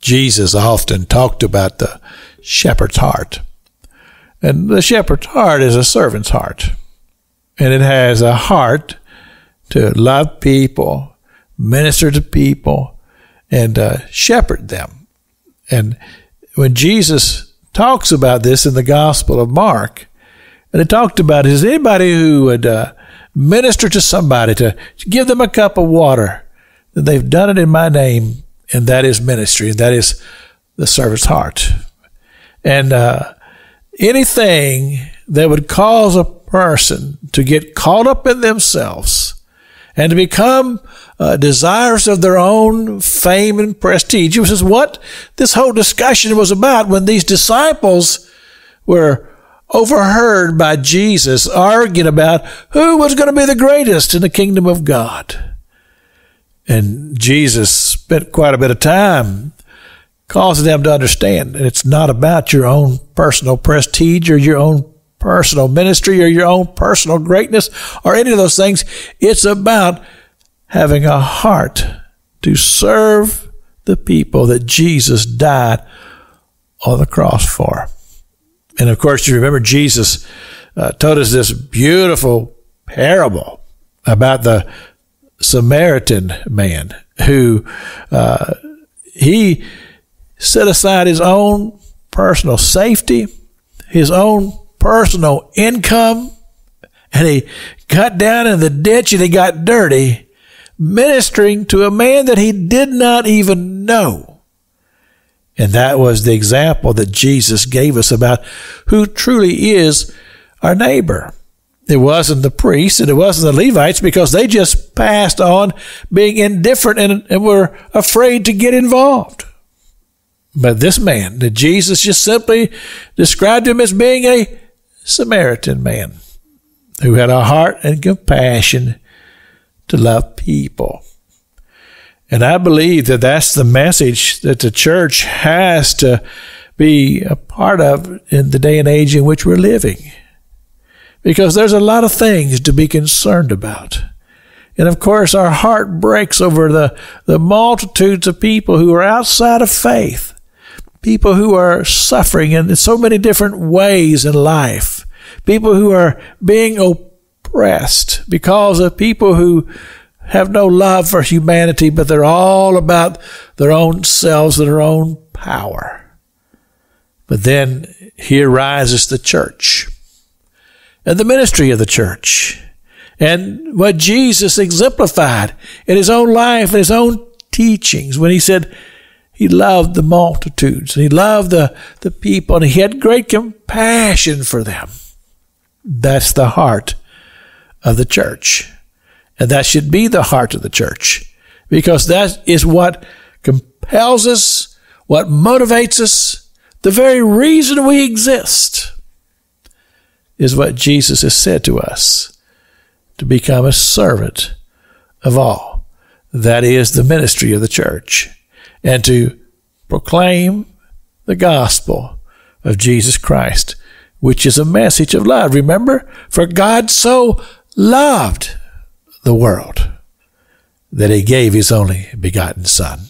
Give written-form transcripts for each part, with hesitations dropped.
Jesus often talked about the shepherd's heart. And the shepherd's heart is a servant's heart. And it has a heart to love people, minister to people, and shepherd them. And when Jesus talks about this in the Gospel of Mark, and it talked about is anybody who would minister to somebody, to give them a cup of water, that they've done it in my name, and that is ministry, and that is the servant's heart. And anything that would cause a person to get caught up in themselves and to become desirous of their own fame and prestige, which is what this whole discussion was about when these disciples were overheard by Jesus arguing about who was going to be the greatest in the kingdom of God. And Jesus spent quite a bit of time causing them to understand that it's not about your own personal prestige or your own personal ministry or your own personal greatness or any of those things. It's about having a heart to serve the people that Jesus died on the cross for. And of course, you remember Jesus told us this beautiful parable about the Samaritan man who he set aside his own personal safety, his own personal income, and he got down in the ditch and he got dirty, ministering to a man that he did not even know. And that was the example that Jesus gave us about who truly is our neighbor. It wasn't the priests and it wasn't the Levites, because they just passed on being indifferent and were afraid to get involved. But this man, that Jesus just simply described him as being a Samaritan man who had a heart and compassion to love people. And I believe that that's the message that the church has to be a part of in the day and age in which we're living. Because there's a lot of things to be concerned about. And of course, our heart breaks over the multitudes of people who are outside of faith. People who are suffering in so many different ways in life. People who are being oppressed because of people who have no love for humanity, but they're all about their own selves, their own power. But then here rises the church and the ministry of the church and what Jesus exemplified in his own life and his own teachings when he said he loved the multitudes and he loved the people and he had great compassion for them. That's the heart of the church. And that should be the heart of the church, because that is what compels us, what motivates us. The very reason we exist is what Jesus has said to us, to become a servant of all. That is the ministry of the church, and to proclaim the gospel of Jesus Christ, which is a message of love. Remember, for God so loved the world that he gave his only begotten Son,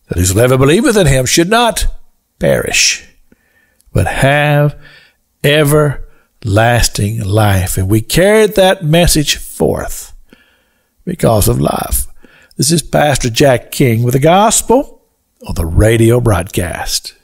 that whosoever believeth in him should not perish, but have everlasting life. And we carried that message forth because of love. This is Pastor Jack King with the gospel on the radio broadcast.